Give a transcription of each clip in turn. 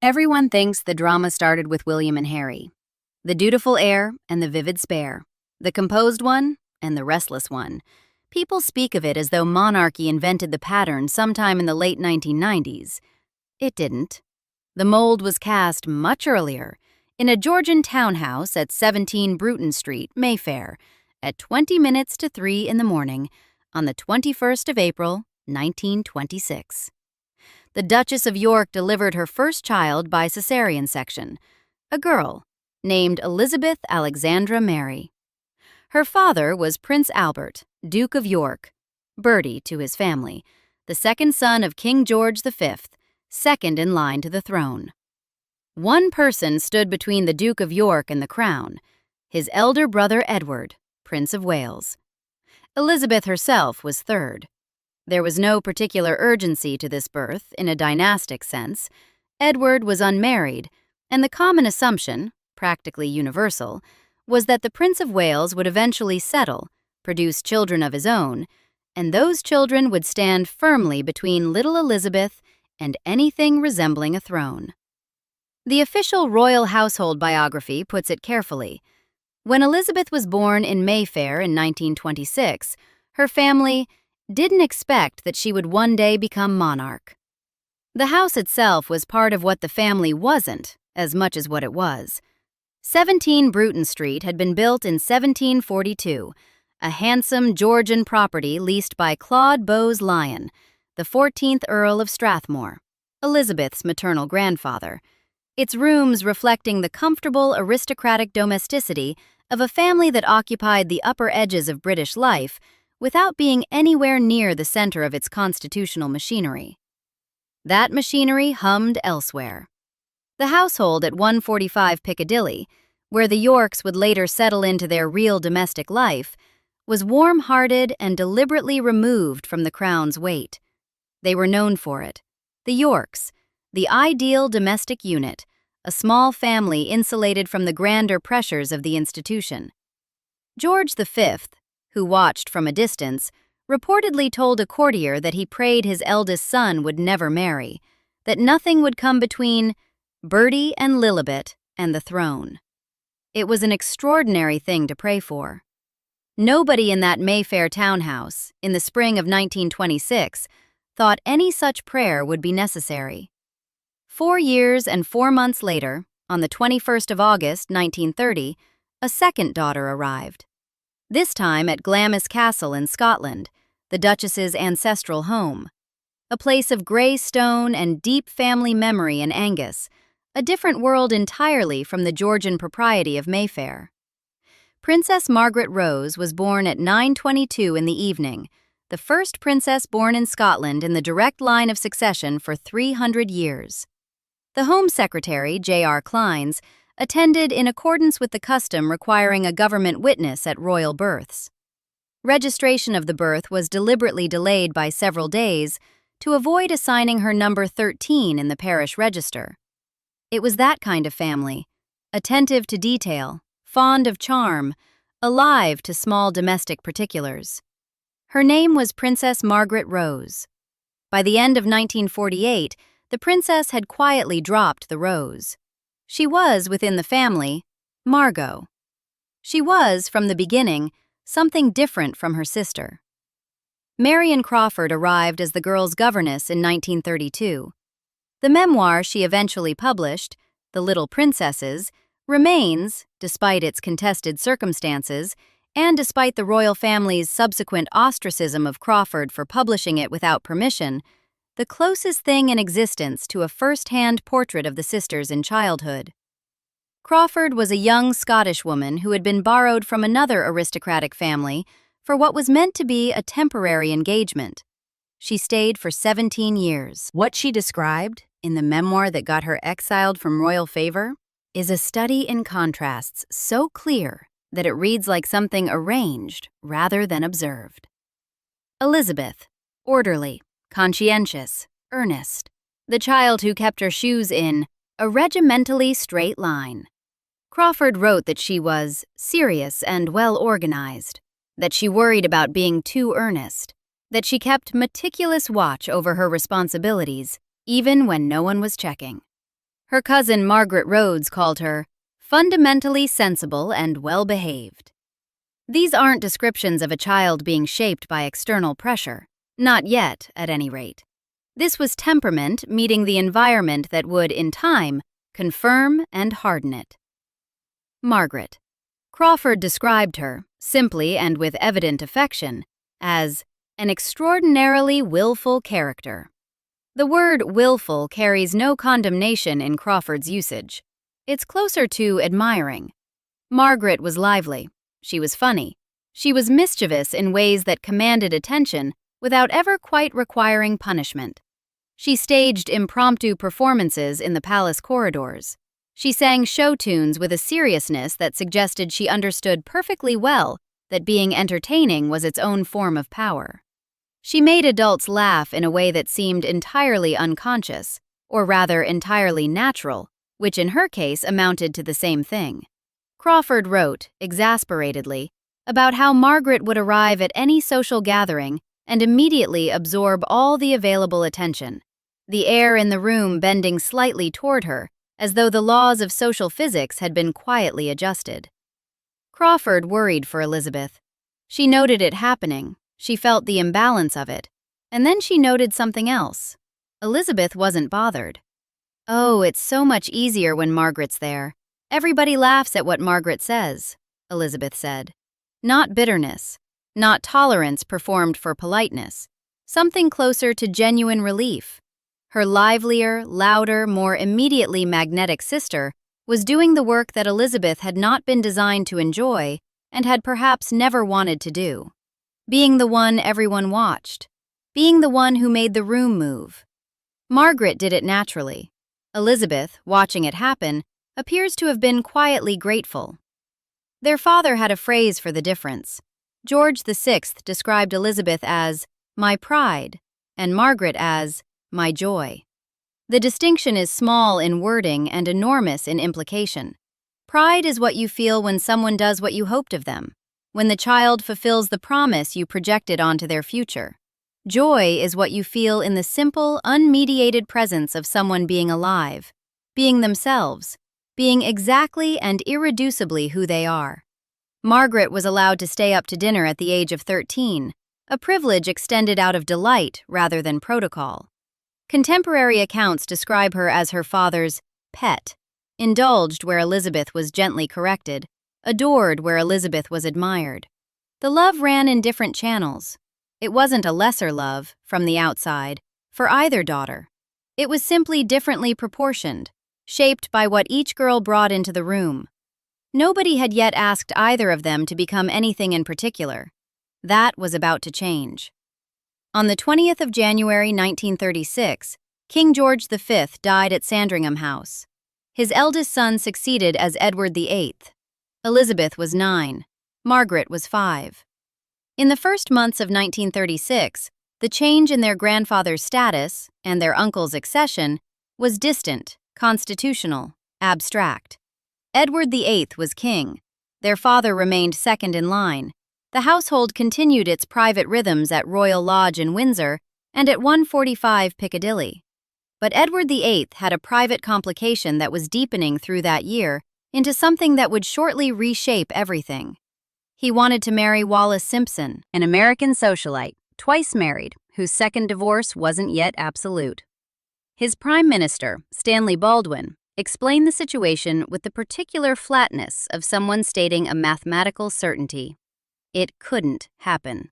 Everyone thinks the drama started with William and Harry. The dutiful heir and the vivid spare. The composed one and the restless one. People speak of it as though monarchy invented the pattern sometime in the late 1990s. It didn't. The mold was cast much earlier, in a Georgian townhouse at 17 Bruton Street, Mayfair, at 20 minutes to 3 in the morning, on the 21st of April, 1926. The Duchess of York delivered her first child by Caesarean section, a girl named Elizabeth Alexandra Mary. Her father was Prince Albert, Duke of York, Bertie to his family, the second son of King George V, second in line to the throne. One person stood between the Duke of York and the crown, his elder brother Edward, Prince of Wales. Elizabeth herself was third. There was no particular urgency to this birth in a dynastic sense. Edward was unmarried, and the common assumption, practically universal, was that the Prince of Wales would eventually settle, produce children of his own, and those children would stand firmly between little Elizabeth and anything resembling a throne. The official royal household biography puts it carefully. When Elizabeth was born in Mayfair in 1926, her family didn't expect that she would one day become monarch. The house itself was part of what the family wasn't, as much as what it was. 17 Bruton Street had been built in 1742, a handsome Georgian property leased by Claude Bowes Lyon, the 14th Earl of Strathmore, Elizabeth's maternal grandfather, its rooms reflecting the comfortable aristocratic domesticity of a family that occupied the upper edges of British life without being anywhere near the center of its constitutional machinery. That machinery hummed elsewhere. The household at 145 Piccadilly, where the Yorks would later settle into their real domestic life, was warm-hearted and deliberately removed from the crown's weight. They were known for it. The Yorks, the ideal domestic unit, a small family insulated from the grander pressures of the institution. George V, who watched from a distance, reportedly told a courtier that he prayed his eldest son would never marry, that nothing would come between Bertie and Lilibet and the throne. It was an extraordinary thing to pray for. Nobody in that Mayfair townhouse, in the spring of 1926, thought any such prayer would be necessary. 4 years and 4 months later, on the 21st of August, 1930, a second daughter arrived. This time at Glamis Castle in Scotland, the Duchess's ancestral home. A place of grey stone and deep family memory in Angus, a different world entirely from the Georgian propriety of Mayfair. Princess Margaret Rose was born at 9:22 in the evening, the first princess born in Scotland in the direct line of succession for 300 years. The Home Secretary, J.R. Clines, attended in accordance with the custom requiring a government witness at royal births. Registration of the birth was deliberately delayed by several days to avoid assigning her number 13 in the parish register. It was that kind of family, attentive to detail, fond of charm, alive to small domestic particulars. Her name was Princess Margaret Rose. By the end of 1948, the princess had quietly dropped the Rose. She was, within the family, Margot. She was, from the beginning, something different from her sister. Marion Crawford arrived as the girl's governess in 1932. The memoir she eventually published, The Little Princesses, remains, despite its contested circumstances, and despite the royal family's subsequent ostracism of Crawford for publishing it without permission, the closest thing in existence to a first-hand portrait of the sisters in childhood. Crawford was a young Scottish woman who had been borrowed from another aristocratic family for what was meant to be a temporary engagement. She stayed for 17 years. What she described, in the memoir that got her exiled from royal favor, is a study in contrasts so clear that it reads like something arranged rather than observed. Elizabeth, orderly, conscientious, earnest, the child who kept her shoes in a regimentally straight line. Crawford wrote that she was serious and well-organized, that she worried about being too earnest, that she kept meticulous watch over her responsibilities, even when no one was checking. Her cousin Margaret Rhodes called her fundamentally sensible and well-behaved. These aren't descriptions of a child being shaped by external pressure, not yet, at any rate. This was temperament meeting the environment that would, in time, confirm and harden it. Margaret. Crawford described her, simply and with evident affection, as an extraordinarily willful character. The word willful carries no condemnation in Crawford's usage. It's closer to admiring. Margaret was lively. She was funny. She was mischievous in ways that commanded attention without ever quite requiring punishment. She staged impromptu performances in the palace corridors. She sang show tunes with a seriousness that suggested she understood perfectly well that being entertaining was its own form of power. She made adults laugh in a way that seemed entirely unconscious, or rather entirely natural, which in her case amounted to the same thing. Crawford wrote, exasperatedly, about how Margaret would arrive at any social gathering and immediately absorb all the available attention, the air in the room bending slightly toward her, as though the laws of social physics had been quietly adjusted. Crawford worried for Elizabeth. She noted it happening, she felt the imbalance of it, and then she noted something else. Elizabeth wasn't bothered. "Oh, it's so much easier when Margaret's there. Everybody laughs at what Margaret says," Elizabeth said. Not bitterness, not tolerance performed for politeness, something closer to genuine relief. Her livelier, louder, more immediately magnetic sister was doing the work that Elizabeth had not been designed to enjoy and had perhaps never wanted to do. Being the one everyone watched. Being the one who made the room move. Margaret did it naturally. Elizabeth, watching it happen, appears to have been quietly grateful. Their father had a phrase for the difference. George VI described Elizabeth as "my pride" and Margaret as "my joy." The distinction is small in wording and enormous in implication. Pride is what you feel when someone does what you hoped of them, when the child fulfills the promise you projected onto their future. Joy is what you feel in the simple, unmediated presence of someone being alive, being themselves, being exactly and irreducibly who they are. Margaret was allowed to stay up to dinner at the age of 13, a privilege extended out of delight rather than protocol. Contemporary accounts describe her as her father's pet, indulged where Elizabeth was gently corrected, adored where Elizabeth was admired. The love ran in different channels. It wasn't a lesser love, from the outside, for either daughter. It was simply differently proportioned, shaped by what each girl brought into the room. Nobody had yet asked either of them to become anything in particular. That was about to change. On the 20th of January 1936, King George V died at Sandringham House. His eldest son succeeded as Edward VIII. Elizabeth was 9. Margaret was 5. In the first months of 1936, the change in their grandfather's status and their uncle's accession was distant, constitutional, abstract. Edward VIII was king. Their father remained second in line. The household continued its private rhythms at Royal Lodge in Windsor and at 145 Piccadilly. But Edward VIII had a private complication that was deepening through that year into something that would shortly reshape everything. He wanted to marry Wallis Simpson, an American socialite, twice married, whose second divorce wasn't yet absolute. His prime minister, Stanley Baldwin, explained the situation with the particular flatness of someone stating a mathematical certainty. It couldn't happen.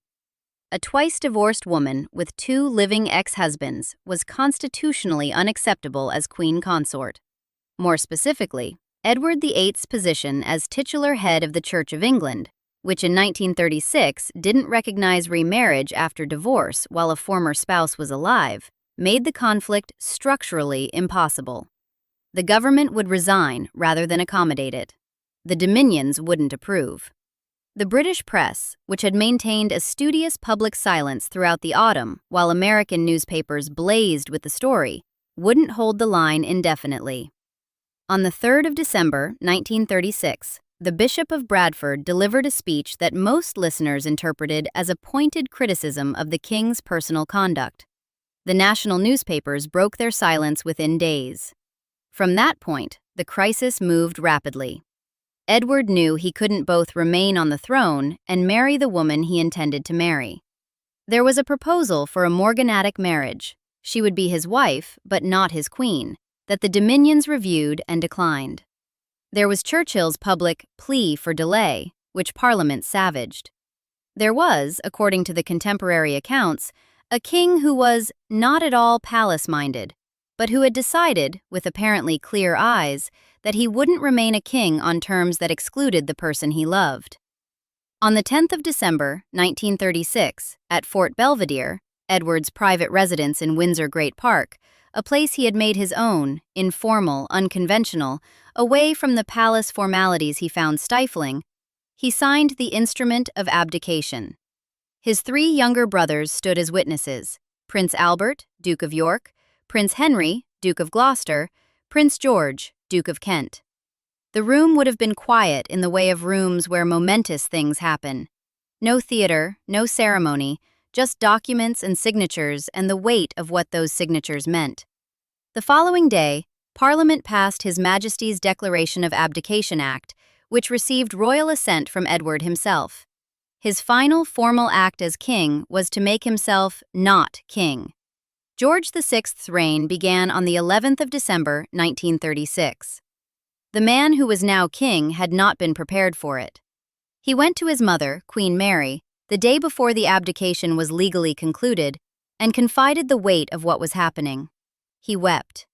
A twice-divorced woman with 2 living ex-husbands was constitutionally unacceptable as queen consort. More specifically, Edward VIII's position as titular head of the Church of England, which in 1936 didn't recognize remarriage after divorce while a former spouse was alive, made the conflict structurally impossible. The government would resign rather than accommodate it. The Dominions wouldn't approve. The British press, which had maintained a studious public silence throughout the autumn while American newspapers blazed with the story, wouldn't hold the line indefinitely. On the 3rd of December, 1936, the Bishop of Bradford delivered a speech that most listeners interpreted as a pointed criticism of the king's personal conduct. The national newspapers broke their silence within days. From that point, the crisis moved rapidly. Edward knew he couldn't both remain on the throne and marry the woman he intended to marry. There was a proposal for a morganatic marriage. She would be his wife, but not his queen, that the Dominions reviewed and declined. There was Churchill's public plea for delay, which Parliament savaged. There was, according to the contemporary accounts, a king who was not at all palace-minded, but who had decided, with apparently clear eyes, that he wouldn't remain a king on terms that excluded the person he loved. On the 10th of December, 1936, at Fort Belvedere, Edward's private residence in Windsor Great Park, a place he had made his own, informal, unconventional, away from the palace formalities he found stifling, he signed the instrument of abdication. His 3 younger brothers stood as witnesses: Prince Albert, Duke of York; Prince Henry, Duke of Gloucester; Prince George, Duke of Kent. The room would have been quiet in the way of rooms where momentous things happen. No theater, no ceremony, just documents and signatures and the weight of what those signatures meant. The following day, Parliament passed His Majesty's Declaration of Abdication Act, which received royal assent from Edward himself. His final formal act as king was to make himself not king. George VI's reign began on the 11th of December, 1936. The man who was now king had not been prepared for it. He went to his mother, Queen Mary, the day before the abdication was legally concluded, and confided the weight of what was happening. He wept.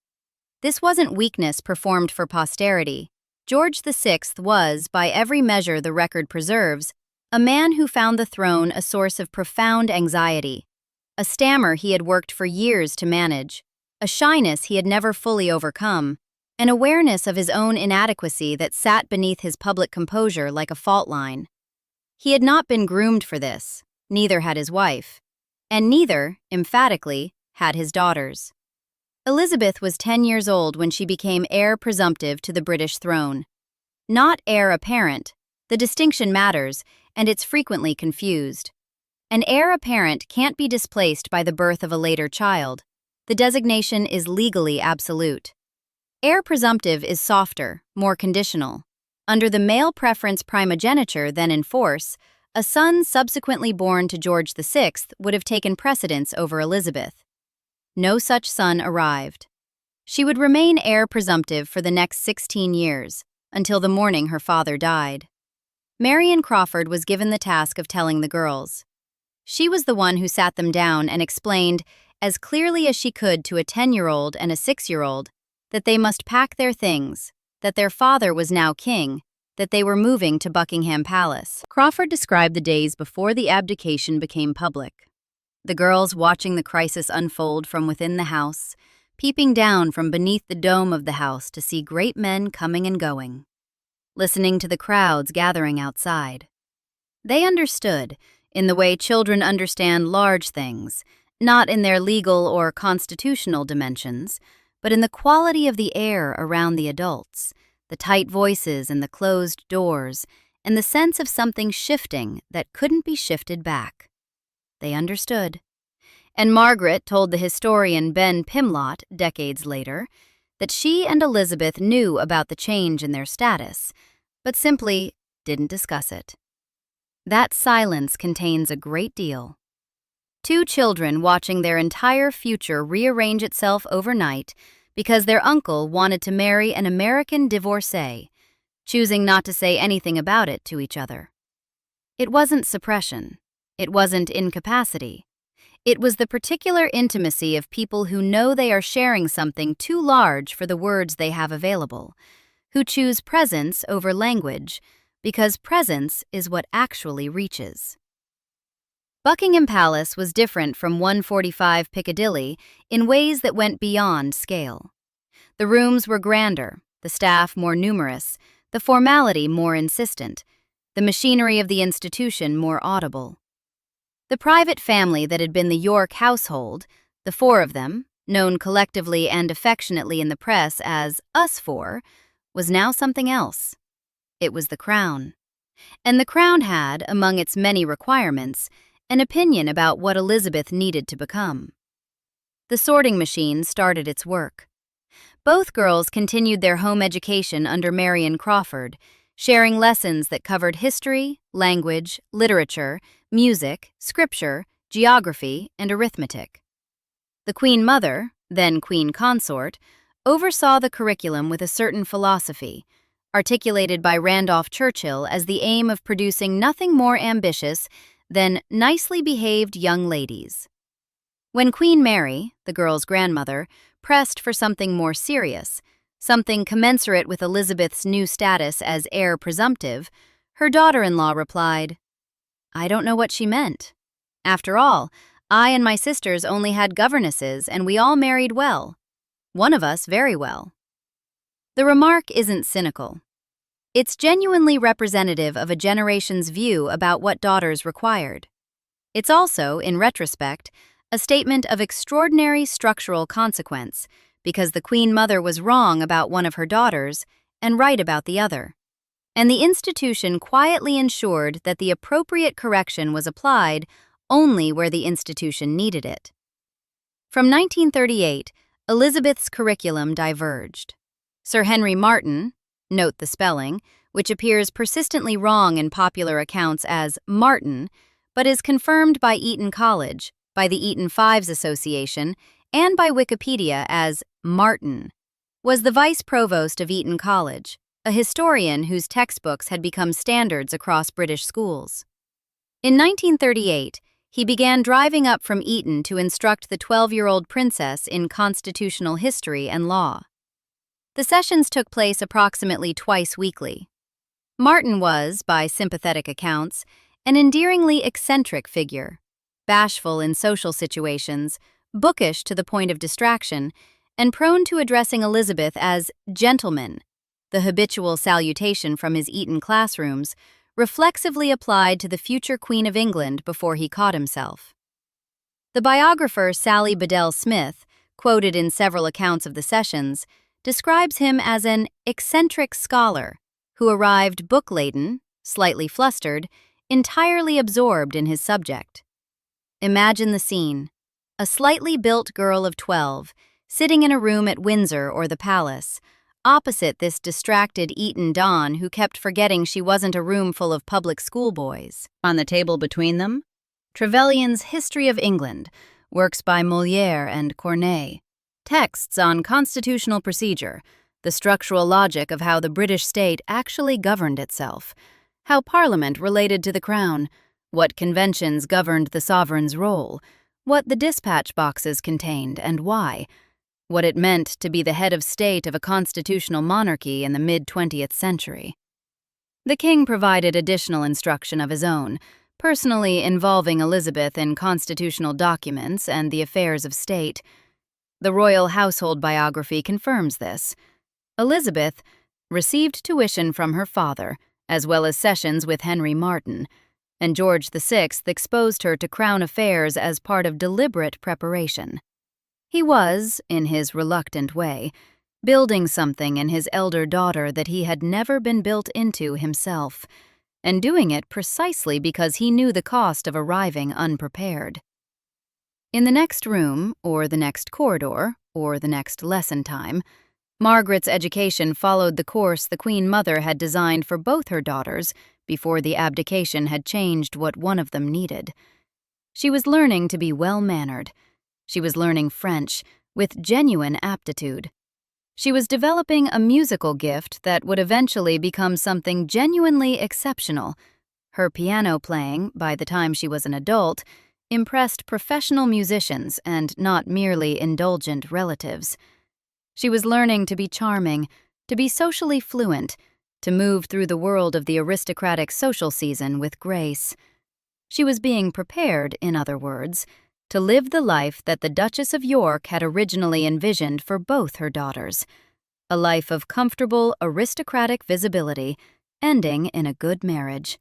This wasn't weakness performed for posterity. George VI was, by every measure the record preserves, a man who found the throne a source of profound anxiety, a stammer he had worked for years to manage, a shyness he had never fully overcome, an awareness of his own inadequacy that sat beneath his public composure like a fault line. He had not been groomed for this, neither had his wife, and neither, emphatically, had his daughters. Elizabeth was 10 years old when she became heir presumptive to the British throne. Not heir apparent, the distinction matters, and it's frequently confused. An heir apparent can't be displaced by the birth of a later child. The designation is legally absolute. Heir presumptive is softer, more conditional. Under the male preference primogeniture then in force, a son subsequently born to George VI would have taken precedence over Elizabeth. No such son arrived. She would remain heir presumptive for the next 16 years, until the morning her father died. Marion Crawford was given the task of telling the girls. She was the one who sat them down and explained, as clearly as she could to a 10-year-old and a 6-year-old, that they must pack their things, that their father was now king, that they were moving to Buckingham Palace. Crawford described the days before the abdication became public. The girls watching the crisis unfold from within the house, peeping down from beneath the dome of the house to see great men coming and going, listening to the crowds gathering outside. They understood, in the way children understand large things, not in their legal or constitutional dimensions, but in the quality of the air around the adults, the tight voices and the closed doors, and the sense of something shifting that couldn't be shifted back. They understood. And Margaret told the historian Ben Pimlott, decades later, that she and Elizabeth knew about the change in their status, but simply didn't discuss it. That silence contains a great deal. 2 children watching their entire future rearrange itself overnight because their uncle wanted to marry an American divorcee, choosing not to say anything about it to each other. It wasn't suppression. It wasn't incapacity. It was the particular intimacy of people who know they are sharing something too large for the words they have available, who choose presence over language, because presence is what actually reaches. Buckingham Palace was different from 145 Piccadilly in ways that went beyond scale. The rooms were grander, the staff more numerous, the formality more insistent, the machinery of the institution more audible. The private family that had been the York household, the 4 of them, known collectively and affectionately in the press as "us 4, was now something else. It was the Crown. And the Crown had, among its many requirements, an opinion about what Elizabeth needed to become. The sorting machine started its work. Both girls continued their home education under Mary and Crawford, sharing lessons that covered history, language, literature, music, scripture, geography, and arithmetic. The Queen Mother, then Queen Consort, oversaw the curriculum with a certain philosophy, articulated by Randolph Churchill as the aim of producing nothing more ambitious than nicely behaved young ladies. When Queen Mary, the girl's grandmother, pressed for something more serious, something commensurate with Elizabeth's new status as heir presumptive, her daughter-in-law replied, "I don't know what she meant. After all, I and my sisters only had governesses and we all married well. One of us very well." The remark isn't cynical. It's genuinely representative of a generation's view about what daughters required. It's also, in retrospect, a statement of extraordinary structural consequence, because the Queen Mother was wrong about one of her daughters and right about the other. And the institution quietly ensured that the appropriate correction was applied only where the institution needed it. From 1938, Elizabeth's curriculum diverged. Sir Henry Martin, note the spelling, which appears persistently wrong in popular accounts as Martin, but is confirmed by Eton College, by the Eton Fives Association, and by Wikipedia as Martin, was the vice provost of Eton College, a historian whose textbooks had become standards across British schools. In 1938, he began driving up from Eton to instruct the 12-year-old princess in constitutional history and law. The sessions took place approximately twice weekly. Martin was, by sympathetic accounts, an endearingly eccentric figure, bashful in social situations, bookish to the point of distraction, and prone to addressing Elizabeth as "gentleman," the habitual salutation from his Eton classrooms, reflexively applied to the future Queen of England before he caught himself. The biographer Sally Bedell Smith, quoted in several accounts of the sessions, describes him as an eccentric scholar who arrived book-laden, slightly flustered, entirely absorbed in his subject. Imagine the scene: a slightly built girl of 12, sitting in a room at Windsor or the Palace, opposite this distracted Eton don who kept forgetting she wasn't a room full of public schoolboys. On the table between them, Trevelyan's History of England, works by Molière and Corneille, texts on constitutional procedure, the structural logic of how the British state actually governed itself, how Parliament related to the Crown, what conventions governed the sovereign's role, what the dispatch boxes contained and why, what it meant to be the head of state of a constitutional monarchy in the mid-20th century. The king provided additional instruction of his own, personally involving Elizabeth in constitutional documents and the affairs of state. The royal household biography confirms this. Elizabeth received tuition from her father, as well as sessions with Henry Martin, and George VI exposed her to crown affairs as part of deliberate preparation. He was, in his reluctant way, building something in his elder daughter that he had never been built into himself, and doing it precisely because he knew the cost of arriving unprepared. In the next room, or the next corridor, or the next lesson time, Margaret's education followed the course the Queen Mother had designed for both her daughters before the abdication had changed what one of them needed. She was learning to be well-mannered. She was learning French with genuine aptitude. She was developing a musical gift that would eventually become something genuinely exceptional. Her piano playing, by the time she was an adult, impressed professional musicians and not merely indulgent relatives. She was learning to be charming, to be socially fluent, to move through the world of the aristocratic social season with grace. She was being prepared, in other words, to live the life that the Duchess of York had originally envisioned for both her daughters, a life of comfortable aristocratic visibility, ending in a good marriage.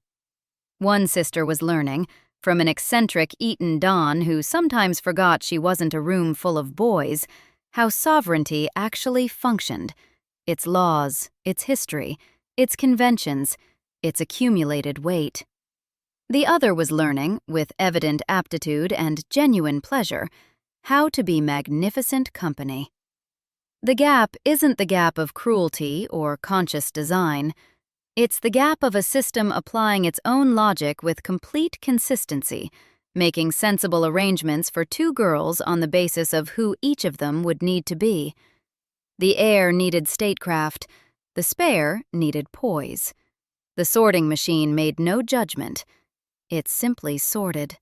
One sister was learning, from an eccentric Eton don who sometimes forgot she wasn't a room full of boys, how sovereignty actually functioned, its laws, its history, its conventions, its accumulated weight. The other was learning, with evident aptitude and genuine pleasure, how to be magnificent company. The gap isn't the gap of cruelty or conscious design. It's the gap of a system applying its own logic with complete consistency, making sensible arrangements for two girls on the basis of who each of them would need to be. The heir needed statecraft, the spare needed poise. The sorting machine made no judgment. It simply sorted.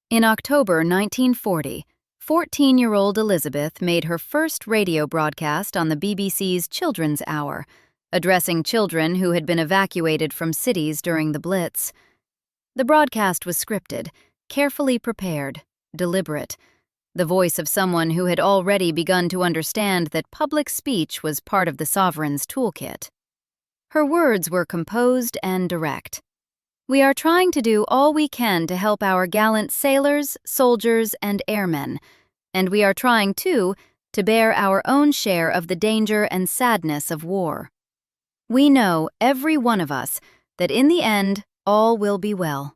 In October 1940, 14-year-old Elizabeth made her first radio broadcast on the BBC's Children's Hour, addressing children who had been evacuated from cities during the Blitz. The broadcast was scripted, carefully prepared, deliberate, the voice of someone who had already begun to understand that public speech was part of the sovereign's toolkit. Her words were composed and direct. "We are trying to do all we can to help our gallant sailors, soldiers, and airmen, and we are trying, too, to bear our own share of the danger and sadness of war. We know, every one of us, that in the end, all will be well."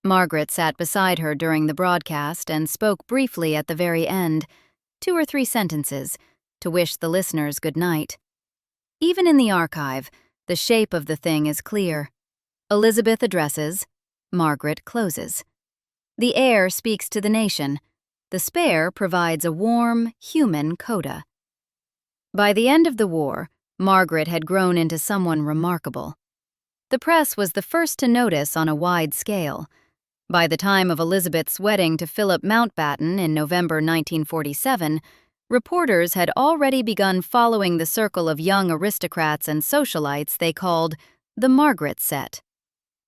Margaret sat beside her during the broadcast and spoke briefly at the very end, 2 or 3 sentences, to wish the listeners good night. Even in the archive, the shape of the thing is clear. Elizabeth addresses, Margaret closes. The heir speaks to the nation. The spare provides a warm, human coda. By the end of the war, Margaret had grown into someone remarkable. The press was the first to notice on a wide scale. By the time of Elizabeth's wedding to Philip Mountbatten in November 1947, reporters had already begun following the circle of young aristocrats and socialites they called the Margaret set,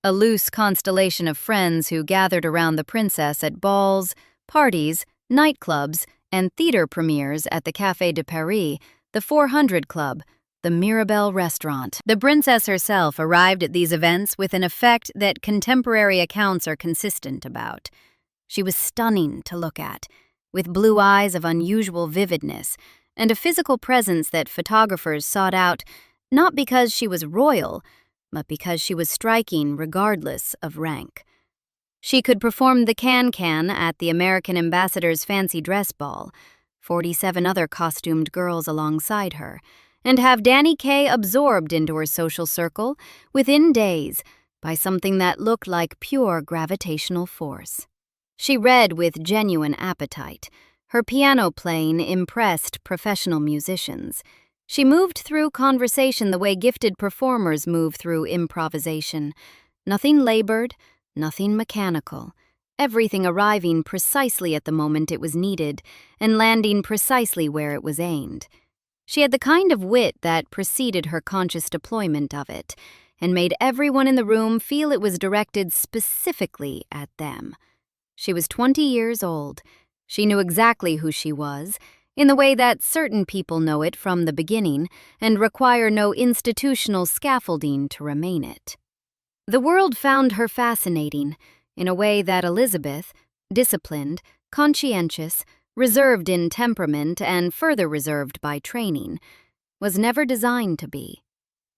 a loose constellation of friends who gathered around the princess at balls, parties, nightclubs, and theater premieres at the Café de Paris, the 400 Club, the Mirabelle restaurant. The princess herself arrived at these events with an effect that contemporary accounts are consistent about. She was stunning to look at, with blue eyes of unusual vividness, and a physical presence that photographers sought out not because she was royal, but because she was striking regardless of rank. She could perform the can-can at the American ambassador's fancy dress ball, 47 other costumed girls alongside her, and have Danny Kaye absorbed into her social circle within days by something that looked like pure gravitational force. She read with genuine appetite. Her piano playing impressed professional musicians. She moved through conversation the way gifted performers move through improvisation. Nothing labored, nothing mechanical. Everything arriving precisely at the moment it was needed and landing precisely where it was aimed. She had the kind of wit that preceded her conscious deployment of it and made everyone in the room feel it was directed specifically at them. She was 20 years old. She knew exactly who she was, in the way that certain people know it from the beginning and require no institutional scaffolding to remain it. The world found her fascinating, in a way that Elizabeth, disciplined, conscientious, reserved in temperament and further reserved by training, was never designed to be.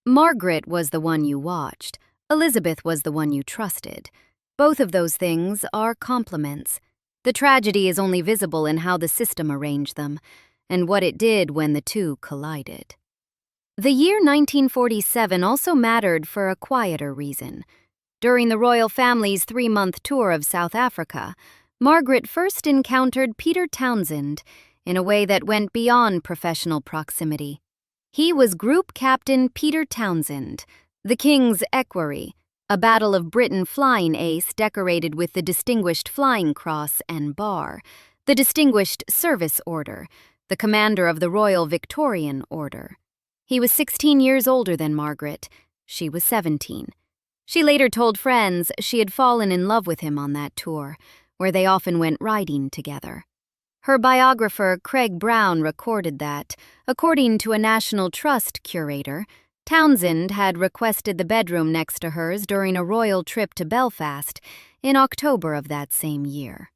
Margaret was the one you watched. Elizabeth was the one you trusted. Both of those things are complements. The tragedy is only visible in how the system arranged them, and what it did when the two collided. The year 1947 also mattered for a quieter reason. During the royal family's 3-month tour of South Africa, Margaret first encountered Peter Townsend in a way that went beyond professional proximity. He was Group Captain Peter Townsend, the King's Equerry, a Battle of Britain flying ace decorated with the Distinguished Flying Cross and Bar, the Distinguished Service Order, the commander of the Royal Victorian Order. He was 16 years older than Margaret. She was 17. She later told friends she had fallen in love with him on that tour, where they often went riding together. Her biographer, Craig Brown, recorded that, according to a National Trust curator, Townsend had requested the bedroom next to hers during a royal trip to Belfast in October of that same year.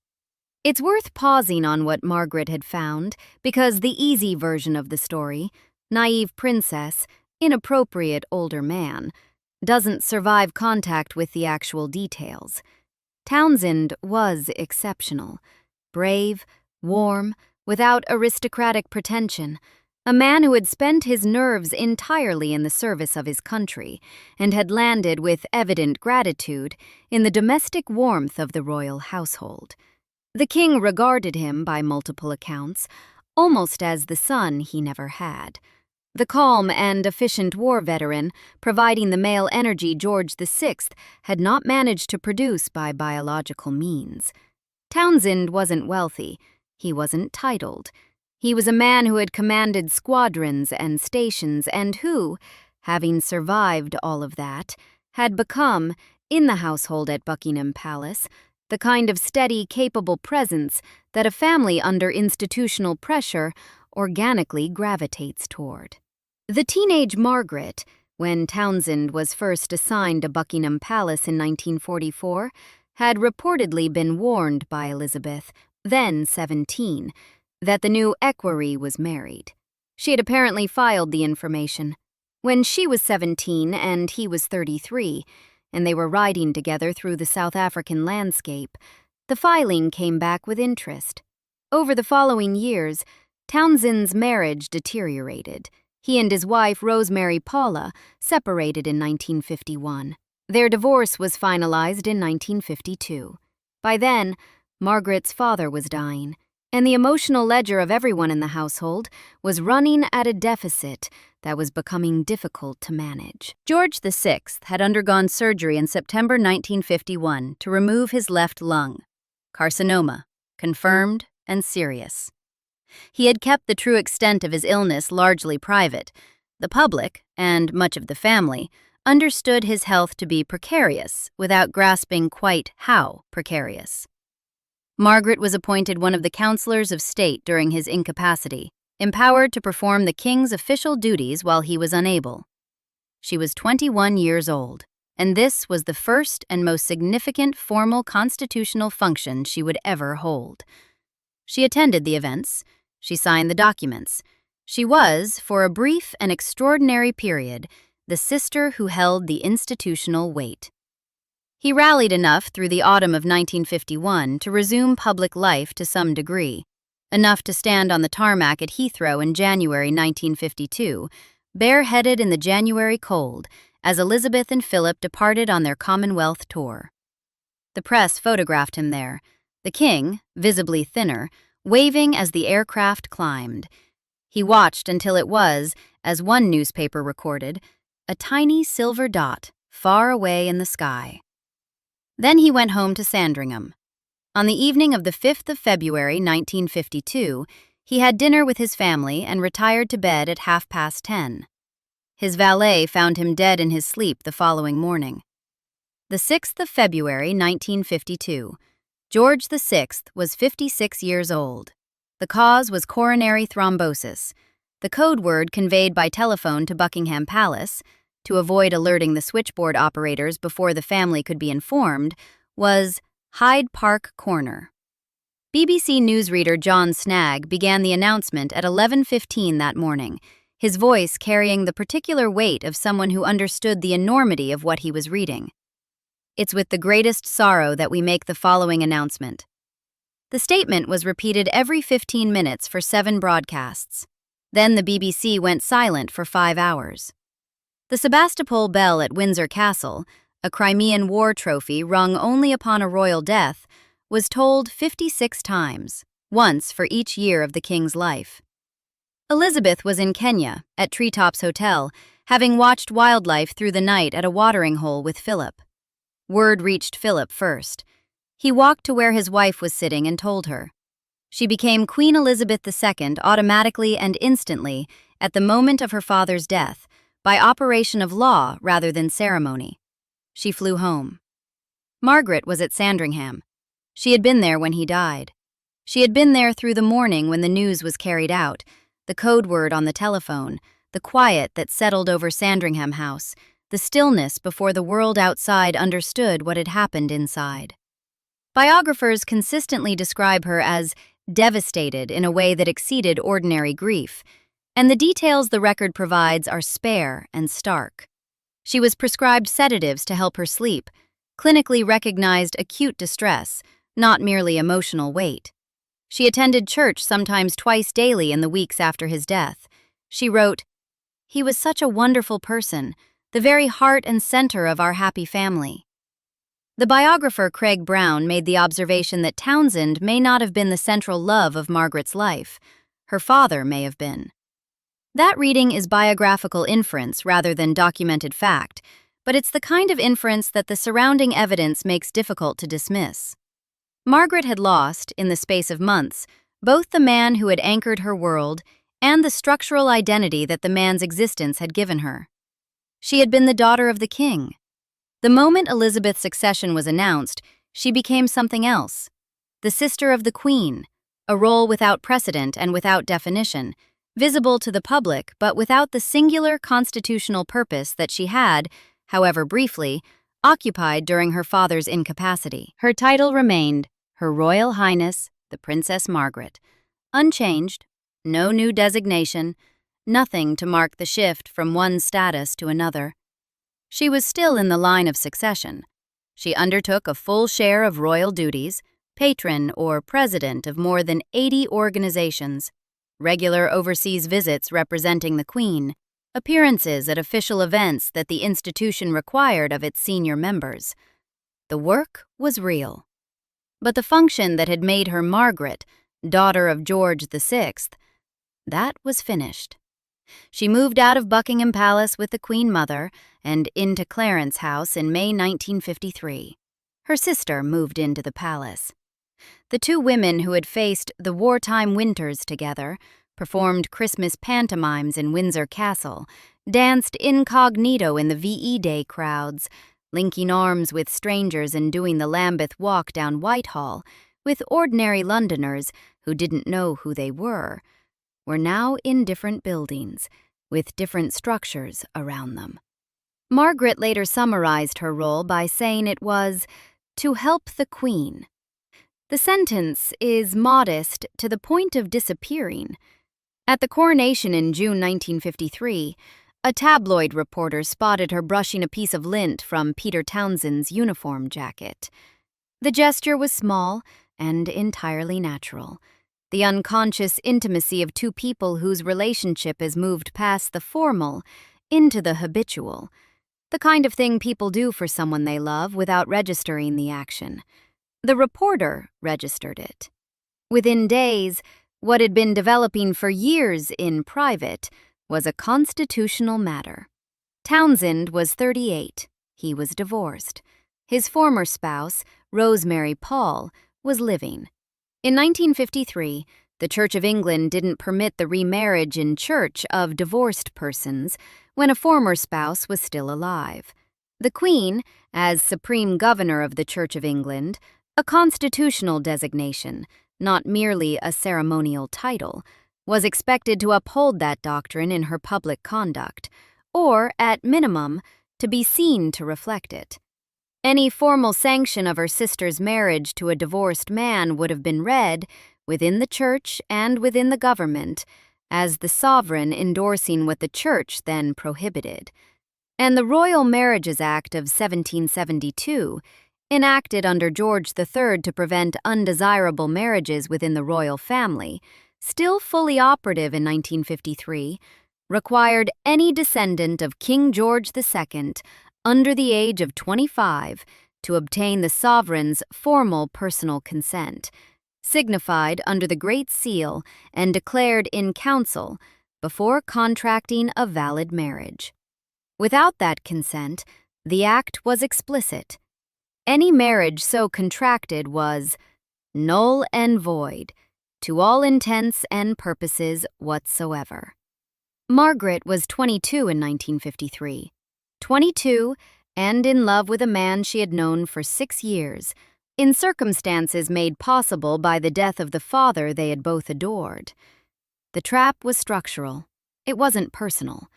It's worth pausing on what Margaret had found, because the easy version of the story, naive princess, inappropriate older man, doesn't survive contact with the actual details. Townsend was exceptional, brave, warm, without aristocratic pretension, a man who had spent his nerves entirely in the service of his country and had landed with evident gratitude in the domestic warmth of the royal household. The king regarded him, by multiple accounts, almost as the son he never had. The calm and efficient war veteran, providing the male energy George VI had not managed to produce by biological means. Townsend wasn't wealthy. He wasn't titled. He was a man who had commanded squadrons and stations and who, having survived all of that, had become, in the household at Buckingham Palace, the kind of steady, capable presence that a family under institutional pressure organically gravitates toward. The teenage Margaret, when Townsend was first assigned to Buckingham Palace in 1944, had reportedly been warned by Elizabeth, then 17, that the new equerry was married. She had apparently filed the information. When she was 17 and he was 33, and they were riding together through the South African landscape, the filing came back with interest. Over the following years, Townsend's marriage deteriorated. He and his wife, Rosemary Paula, separated in 1951. Their divorce was finalized in 1952. By then, Margaret's father was dying, and the emotional ledger of everyone in the household was running at a deficit that was becoming difficult to manage. George VI had undergone surgery in September 1951 to remove his left lung. Carcinoma, confirmed and serious. He had kept the true extent of his illness largely private. The public, and much of the family, understood his health to be precarious without grasping quite how precarious. Margaret was appointed one of the counselors of state during his incapacity, empowered to perform the king's official duties while he was unable. She was 21 years old, and this was the first and most significant formal constitutional function she would ever hold. She attended the events. She signed the documents. She was, for a brief and extraordinary period, the sister who held the institutional weight. He rallied enough through the autumn of 1951 to resume public life to some degree, enough to stand on the tarmac at Heathrow in January 1952, bareheaded in the January cold, as Elizabeth and Philip departed on their Commonwealth tour. The press photographed him there, the king, visibly thinner, waving as the aircraft climbed. He watched until it was, as one newspaper recorded, a tiny silver dot far away in the sky. Then he went home to Sandringham. On the evening of the 5th of February 1952, he had dinner with his family and retired to bed at 10:30. His valet found him dead in his sleep the following morning. The 6th of February 1952. George VI was 56 years old. The cause was coronary thrombosis. The code word conveyed by telephone to Buckingham Palace, to avoid alerting the switchboard operators before the family could be informed, was Hyde Park Corner. BBC newsreader John Snagg began the announcement at 11:15 that morning, his voice carrying the particular weight of someone who understood the enormity of what he was reading. It's with the greatest sorrow that we make the following announcement. The statement was repeated every 15 minutes for 7 broadcasts. Then the BBC went silent for 5 hours. The Sebastopol bell at Windsor Castle, a Crimean War trophy rung only upon a royal death, was tolled 56 times, once for each year of the king's life. Elizabeth was in Kenya, at Treetops Hotel, having watched wildlife through the night at a watering hole with Philip. Word reached Philip first. He walked to where his wife was sitting and told her. She became Queen Elizabeth II automatically and instantly at the moment of her father's death, by operation of law rather than ceremony. She flew home. Margaret was at Sandringham. She had been there when he died. She had been there through the morning when the news was carried out, the code word on the telephone, the quiet that settled over Sandringham House, the stillness before the world outside understood what had happened inside. Biographers consistently describe her as devastated in a way that exceeded ordinary grief, and the details the record provides are spare and stark. She was prescribed sedatives to help her sleep, clinically recognized acute distress, not merely emotional weight. She attended church sometimes twice daily in the weeks after his death. She wrote, "He was such a wonderful person, the very heart and center of our happy family." The biographer Craig Brown made the observation that Townsend may not have been the central love of Margaret's life. Her father may have been. That reading is biographical inference rather than documented fact, but it's the kind of inference that the surrounding evidence makes difficult to dismiss. Margaret had lost, in the space of months, both the man who had anchored her world and the structural identity that the man's existence had given her. She had been the daughter of the king. The moment Elizabeth's succession was announced, she became something else. The sister of the queen, a role without precedent and without definition, visible to the public but without the singular constitutional purpose that she had, however briefly, occupied during her father's incapacity. Her title remained Her Royal Highness, the Princess Margaret, unchanged, no new designation, nothing to mark the shift from one status to another. She was still in the line of succession. She undertook a full share of royal duties, patron or president of more than 80 organizations, regular overseas visits representing the Queen, appearances at official events that the institution required of its senior members. The work was real. But the function that had made her Margaret, daughter of George VI, that was finished. She moved out of Buckingham Palace with the Queen Mother and into Clarence House in May 1953. Her sister moved into the palace. The two women who had faced the wartime winters together, performed Christmas pantomimes in Windsor Castle, danced incognito in the VE Day crowds, linking arms with strangers and doing the Lambeth Walk down Whitehall with ordinary Londoners who didn't know who they were now in different buildings, with different structures around them. Margaret later summarized her role by saying it was to help the Queen. The sentence is modest to the point of disappearing. At the coronation in June 1953, a tabloid reporter spotted her brushing a piece of lint from Peter Townsend's uniform jacket. The gesture was small and entirely natural. The unconscious intimacy of two people whose relationship has moved past the formal into the habitual. The kind of thing people do for someone they love without registering the action. The reporter registered it. Within days, what had been developing for years in private was a constitutional matter. Townsend was 38. He was divorced. His former spouse, Rosemary Paul, was living. In 1953, the Church of England didn't permit the remarriage in church of divorced persons when a former spouse was still alive. The Queen, as Supreme Governor of the Church of England, a constitutional designation, not merely a ceremonial title, was expected to uphold that doctrine in her public conduct, or, at minimum, to be seen to reflect it. Any formal sanction of her sister's marriage to a divorced man would have been read, within the church and within the government, as the sovereign endorsing what the church then prohibited. And the Royal Marriages Act of 1772, enacted under George III to prevent undesirable marriages within the royal family, still fully operative in 1953, required any descendant of King George II under the age of 25 to obtain the sovereign's formal personal consent, signified under the Great Seal and declared in council before contracting a valid marriage. Without that consent, the act was explicit. Any marriage so contracted was null and void, to all intents and purposes whatsoever. Margaret was 22 in 1953. 22, and in love with a man she had known for 6 years, in circumstances made possible by the death of the father they had both adored. The trap was structural. It wasn't personal.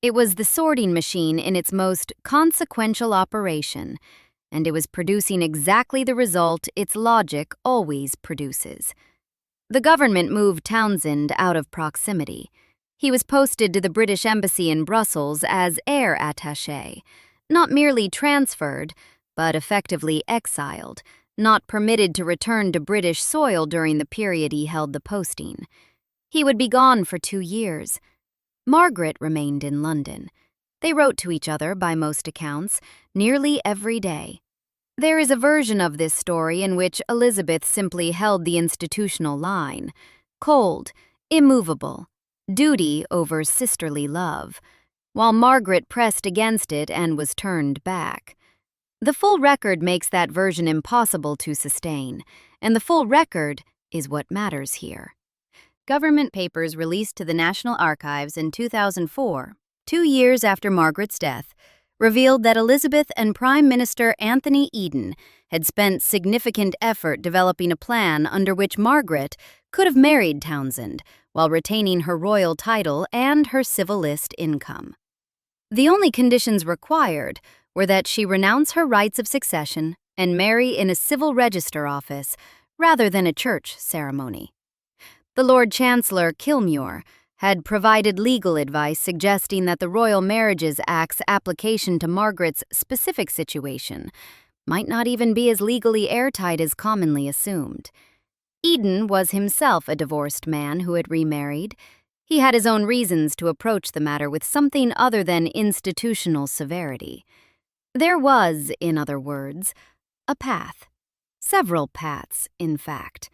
It was the sorting machine in its most consequential operation, and it was producing exactly the result its logic always produces. The government moved Townsend out of proximity. He was posted to the British Embassy in Brussels as heir attaché, not merely transferred, but effectively exiled, not permitted to return to British soil during the period he held the posting. He would be gone for 2 years. Margaret remained in London. They wrote to each other, by most accounts, nearly every day. There is a version of this story in which Elizabeth simply held the institutional line: cold, immovable, duty over sisterly love, while Margaret pressed against it and was turned back. The full record makes that version impossible to sustain, and the full record is what matters here. Government papers released to the National Archives in 2004, 2 years after Margaret's death, revealed that Elizabeth and Prime Minister Anthony Eden had spent significant effort developing a plan under which Margaret could have married Townsend while retaining her royal title and her civil list income. The only conditions required were that she renounce her rights of succession and marry in a civil register office rather than a church ceremony. The Lord Chancellor Kilmuir had provided legal advice suggesting that the Royal Marriages Act's application to Margaret's specific situation might not even be as legally airtight as commonly assumed. Eden was himself a divorced man who had remarried. He had his own reasons to approach the matter with something other than institutional severity. There was, in other words, a path. Several paths, in fact.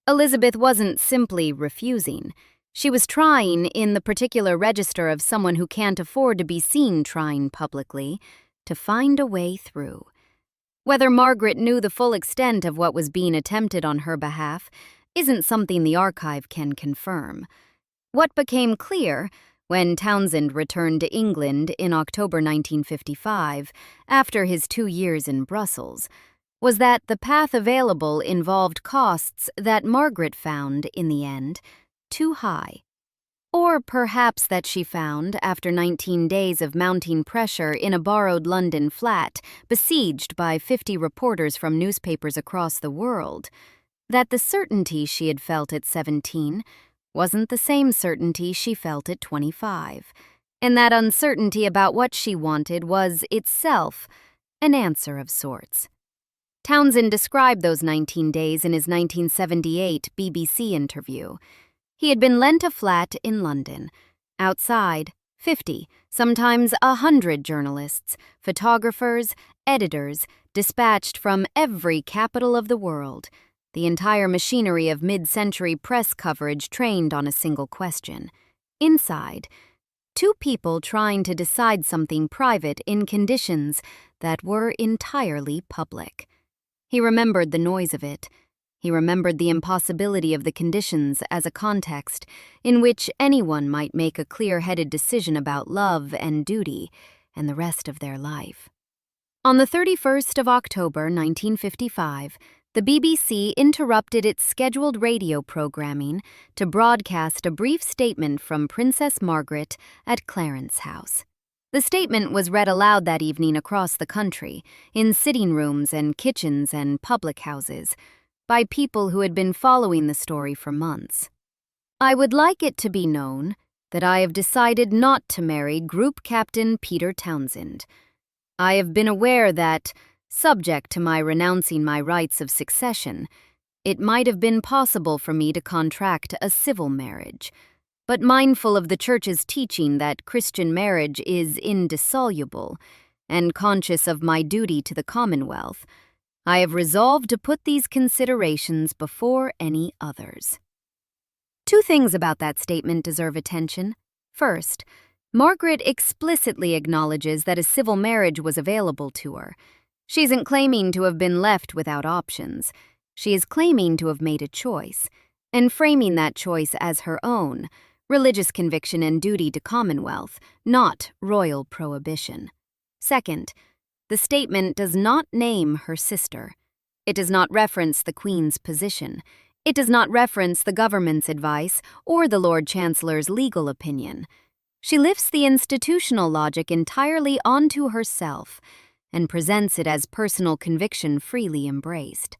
Elizabeth wasn't simply refusing. She was trying, in the particular register of someone who can't afford to be seen trying publicly, to find a way through. Whether Margaret knew the full extent of what was being attempted on her behalf isn't something the archive can confirm. What became clear when Townsend returned to England in October 1955, after his 2 years in Brussels, was that the path available involved costs that Margaret found, in the end, too high. Or perhaps that she found, after 19 days of mounting pressure in a borrowed London flat, besieged by 50 reporters from newspapers across the world, that the certainty she had felt at 17 wasn't the same certainty she felt at 25, and that uncertainty about what she wanted was, itself, an answer of sorts. Townsend described those 19 days in his 1978 BBC interview. He had been lent a flat in London. Outside, 50, sometimes 100 journalists, photographers, editors, dispatched from every capital of the world, the entire machinery of mid-century press coverage trained on a single question. Inside, 2 people trying to decide something private in conditions that were entirely public. He remembered the noise of it. He remembered the impossibility of the conditions as a context in which anyone might make a clear-headed decision about love and duty and the rest of their life. On the 31st of October 1955, the BBC interrupted its scheduled radio programming to broadcast a brief statement from Princess Margaret at Clarence House. The statement was read aloud that evening across the country, in sitting rooms and kitchens and public houses, by people who had been following the story for months. I would like it to be known that I have decided not to marry Group Captain Peter Townsend. I have been aware that, subject to my renouncing my rights of succession, it might have been possible for me to contract a civil marriage, but mindful of the Church's teaching that Christian marriage is indissoluble, and conscious of my duty to the Commonwealth, I have resolved to put these considerations before any others. 2 things about that statement deserve attention. First, Margaret explicitly acknowledges that a civil marriage was available to her. She isn't claiming to have been left without options. She is claiming to have made a choice, and framing that choice as her own, religious conviction and duty to Commonwealth, not royal prohibition. Second, the statement does not name her sister. It does not reference the Queen's position. It does not reference the government's advice or the Lord Chancellor's legal opinion. She lifts the institutional logic entirely onto herself and presents it as personal conviction freely embraced.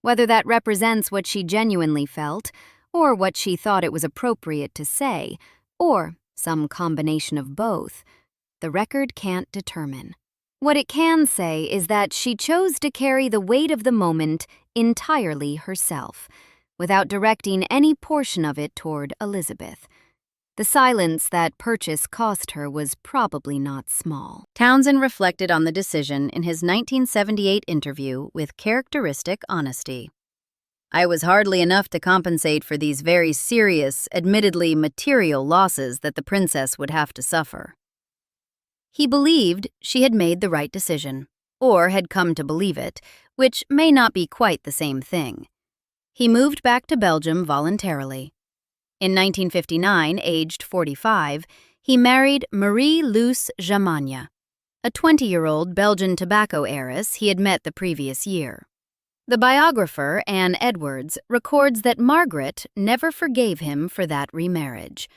Whether that represents what she genuinely felt, or what she thought it was appropriate to say, or some combination of both, the record can't determine. What it can say is that she chose to carry the weight of the moment entirely herself, without directing any portion of it toward Elizabeth. The silence that purchase cost her was probably not small. Townsend reflected on the decision in his 1978 interview with characteristic honesty. "I was hardly enough to compensate for these very serious, admittedly material losses that the princess would have to suffer." He believed she had made the right decision, or had come to believe it, which may not be quite the same thing. He moved back to Belgium voluntarily. In 1959, aged 45, he married Marie-Luce Jamagne, a 20-year-old Belgian tobacco heiress he had met the previous year. The biographer, Anne Edwards, records that Margaret never forgave him for that remarriage,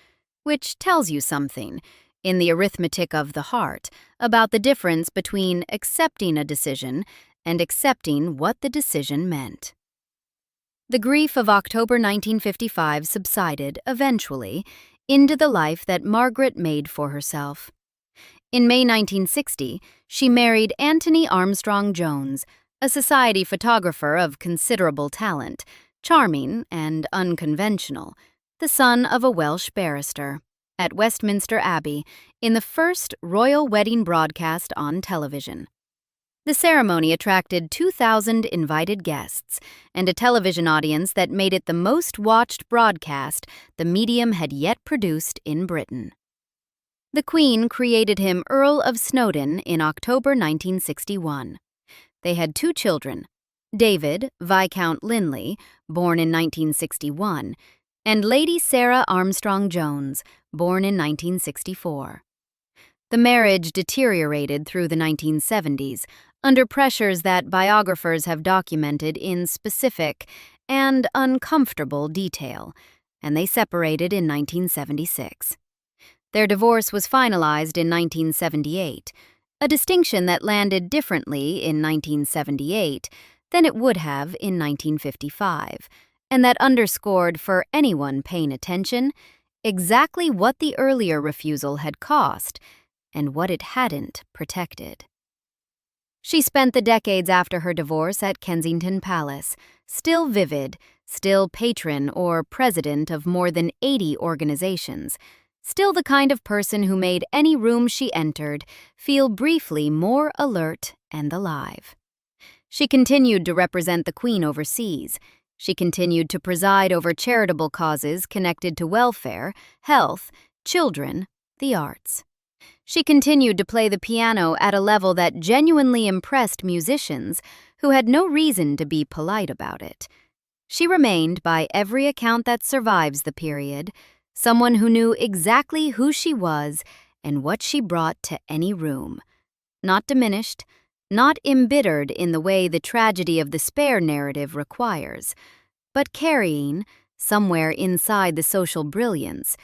which tells you something, in the arithmetic of the heart, about the difference between accepting a decision and accepting what the decision meant. The grief of October 1955 subsided, eventually, into the life that Margaret made for herself. In May 1960, she married Anthony Armstrong Jones, a society photographer of considerable talent, charming and unconventional, the son of a Welsh barrister, at Westminster Abbey in the first royal wedding broadcast on television. The ceremony attracted 2,000 invited guests and a television audience that made it the most watched broadcast the medium had yet produced in Britain. The Queen created him Earl of Snowdon in October 1961. They had 2 children, David, Viscount Linley, born in 1961, and Lady Sarah Armstrong Jones, born in 1964. The marriage deteriorated through the 1970s, under pressures that biographers have documented in specific and uncomfortable detail, and they separated in 1976. Their divorce was finalized in 1978, a distinction that landed differently in 1978 than it would have in 1955, and that underscored for anyone paying attention exactly what the earlier refusal had cost and what it hadn't protected. She spent the decades after her divorce at Kensington Palace, still vivid, still patron or president of more than 80 organizations, still the kind of person who made any room she entered feel briefly more alert and alive. She continued to represent the Queen overseas. She continued to preside over charitable causes connected to welfare, health, children, the arts. She continued to play the piano at a level that genuinely impressed musicians who had no reason to be polite about it. She remained, by every account that survives the period, someone who knew exactly who she was and what she brought to any room. Not diminished, not embittered in the way the tragedy of the spare narrative requires, but carrying, somewhere inside the social brilliance,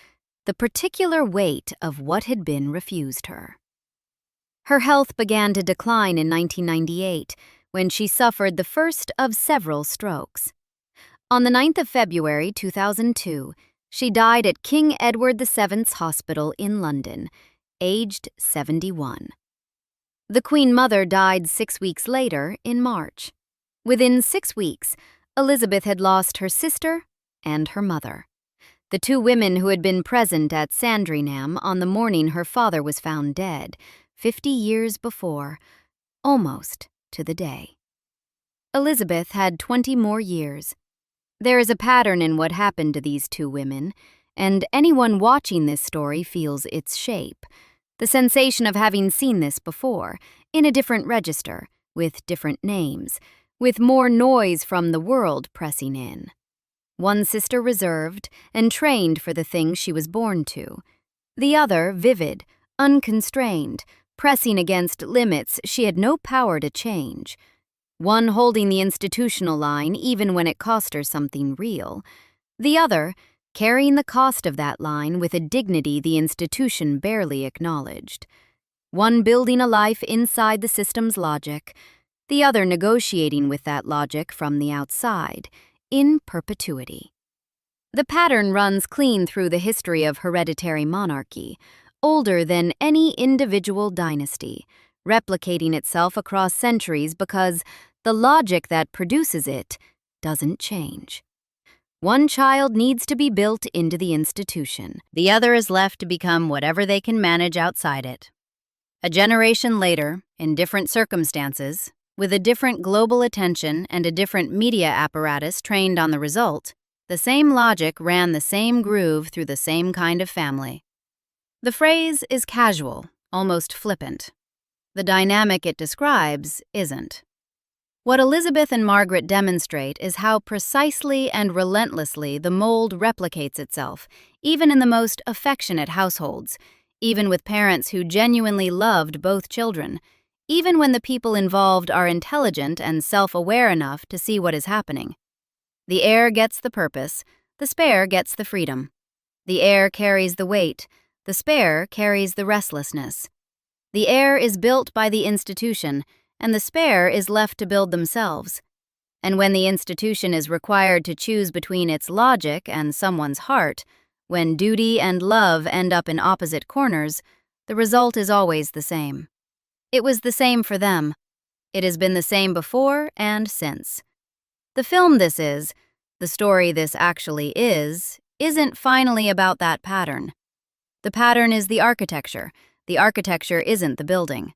the particular weight of what had been refused her. Her health began to decline in 1998, when she suffered the first of several strokes. On the 9th of February 2002, she died at King Edward VII's Hospital in London, aged 71. The Queen Mother died 6 weeks later, in March. Within 6 weeks, Elizabeth had lost her sister and her mother, the 2 women who had been present at Sandringham on the morning her father was found dead, 50 years before, almost to the day. Elizabeth had 20 more years. There is a pattern in what happened to these 2 women, and anyone watching this story feels its shape. The sensation of having seen this before, in a different register, with different names, with more noise from the world pressing in. One sister reserved and trained for the thing she was born to. The other vivid, unconstrained, pressing against limits she had no power to change. One holding the institutional line even when it cost her something real. The other carrying the cost of that line with a dignity the institution barely acknowledged. One building a life inside the system's logic, the other negotiating with that logic from the outside, in perpetuity. The pattern runs clean through the history of hereditary monarchy, older than any individual dynasty, replicating itself across centuries because the logic that produces it doesn't change. One child needs to be built into the institution. The other is left to become whatever they can manage outside it. A generation later, in different circumstances, with a different global attention and a different media apparatus trained on the result, the same logic ran the same groove through the same kind of family. The phrase is casual, almost flippant. The dynamic it describes isn't. What Elizabeth and Margaret demonstrate is how precisely and relentlessly the mold replicates itself, even in the most affectionate households, even with parents who genuinely loved both children, even when the people involved are intelligent and self-aware enough to see what is happening. The heir gets the purpose, the spare gets the freedom. The heir carries the weight, the spare carries the restlessness. The heir is built by the institution, and the spare is left to build themselves. And when the institution is required to choose between its logic and someone's heart, when duty and love end up in opposite corners, the result is always the same. It was the same for them. It has been the same before and since. The film this is, the story this actually is, isn't finally about that pattern. The pattern is the architecture. The architecture isn't the building.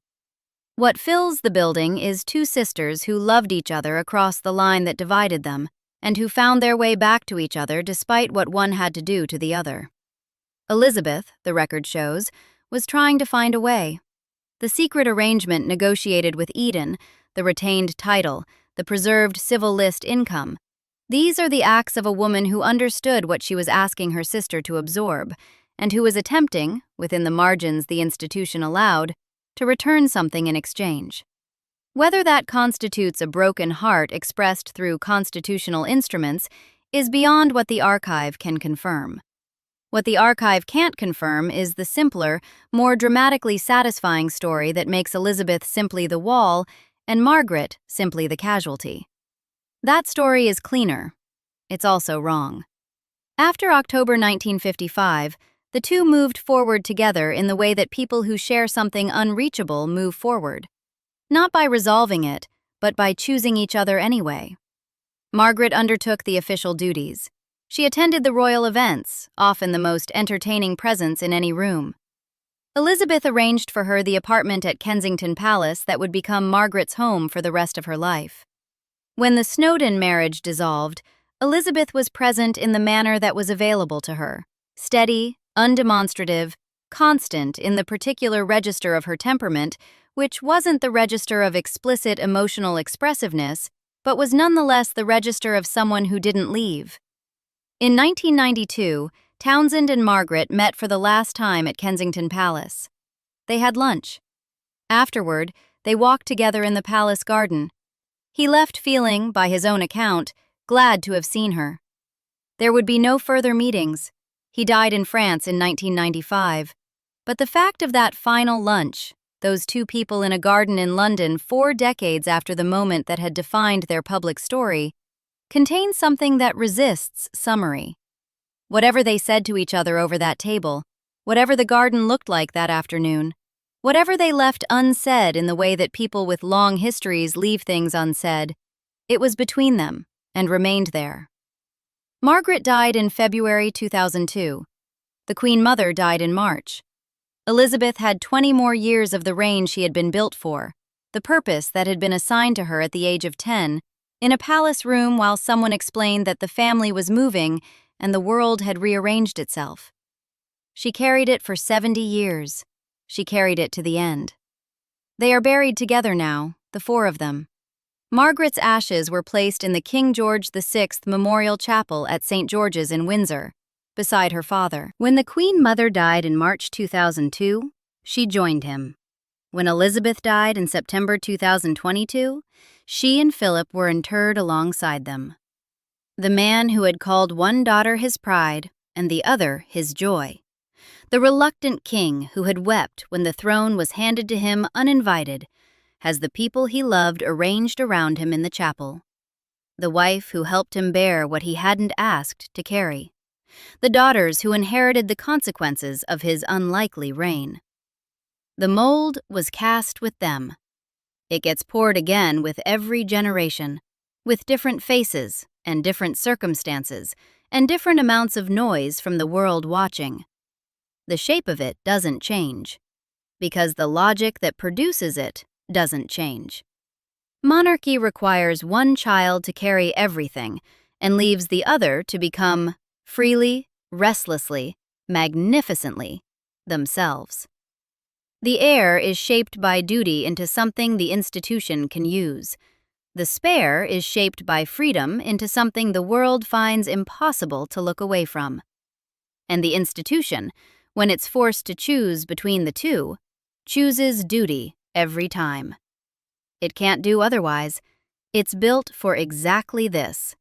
What fills the building is two sisters who loved each other across the line that divided them, and who found their way back to each other despite what one had to do to the other. Elizabeth, the record shows, was trying to find a way. The secret arrangement negotiated with Eden, the retained title, the preserved civil list income, these are the acts of a woman who understood what she was asking her sister to absorb, and who was attempting, within the margins the institution allowed, to return something in exchange. Whether that constitutes a broken heart expressed through constitutional instruments is beyond what the archive can confirm. What the archive can't confirm is the simpler, more dramatically satisfying story that makes Elizabeth simply the wall and Margaret simply the casualty. That story is cleaner. It's also wrong. After October 1955, the two moved forward together in the way that people who share something unreachable move forward. Not by resolving it, but by choosing each other anyway. Margaret undertook the official duties. She attended the royal events, often the most entertaining presence in any room. Elizabeth arranged for her the apartment at Kensington Palace that would become Margaret's home for the rest of her life. When the Snowdon marriage dissolved, Elizabeth was present in the manner that was available to her, steady, undemonstrative, constant in the particular register of her temperament, which wasn't the register of explicit emotional expressiveness, but was nonetheless the register of someone who didn't leave. In 1992, Townsend and Margaret met for the last time at Kensington Palace. They had lunch. Afterward, they walked together in the palace garden. He left feeling, by his own account, glad to have seen her. There would be no further meetings. He died in France in 1995. But the fact of that final lunch, those two people in a garden in London 4 decades after the moment that had defined their public story, contains something that resists summary. Whatever they said to each other over that table, whatever the garden looked like that afternoon, whatever they left unsaid in the way that people with long histories leave things unsaid, it was between them and remained there. Margaret died in February 2002. The Queen Mother died in March. Elizabeth had 20 more years of the reign she had been built for, the purpose that had been assigned to her at the age of 10, in a palace room while someone explained that the family was moving and the world had rearranged itself. She carried it for 70 years. She carried it to the end. They are buried together now, the 4 of them. Margaret's ashes were placed in the King George VI Memorial Chapel at St. George's in Windsor, beside her father. When the Queen Mother died in March 2002, she joined him. When Elizabeth died in September 2022, she and Philip were interred alongside them. The man who had called one daughter his pride and the other his joy. The reluctant king who had wept when the throne was handed to him uninvited, has the people he loved arranged around him in the chapel. The wife who helped him bear what he hadn't asked to carry. The daughters who inherited the consequences of his unlikely reign. The mold was cast with them. It gets poured again with every generation, with different faces and different circumstances and different amounts of noise from the world watching. The shape of it doesn't change, because the logic that produces it doesn't change. Monarchy requires one child to carry everything and leaves the other to become freely, restlessly, magnificently themselves. The heir is shaped by duty into something the institution can use. The spare is shaped by freedom into something the world finds impossible to look away from. And the institution, when it's forced to choose between the two, chooses duty every time. It can't do otherwise. It's built for exactly this.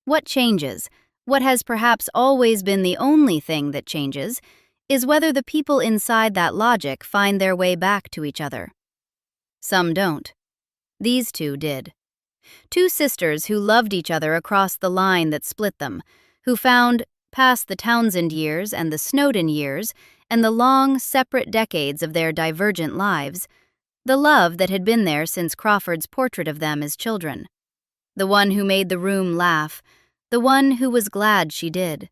What changes, what has perhaps always been the only thing that changes, is whether the people inside that logic find their way back to each other. Some don't. These two did. Two sisters who loved each other across the line that split them, who found, past the Townsend years and the Snowdon years and the long, separate decades of their divergent lives, the love that had been there since Crawford's portrait of them as children. The one who made the room laugh, the one who was glad she did.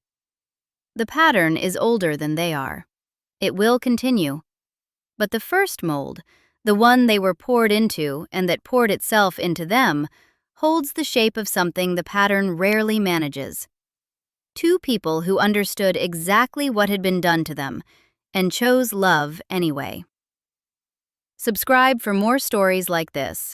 The pattern is older than they are. It will continue. But the first mold, the one they were poured into and that poured itself into them, holds the shape of something the pattern rarely manages. Two people who understood exactly what had been done to them and chose love anyway. Subscribe for more stories like this.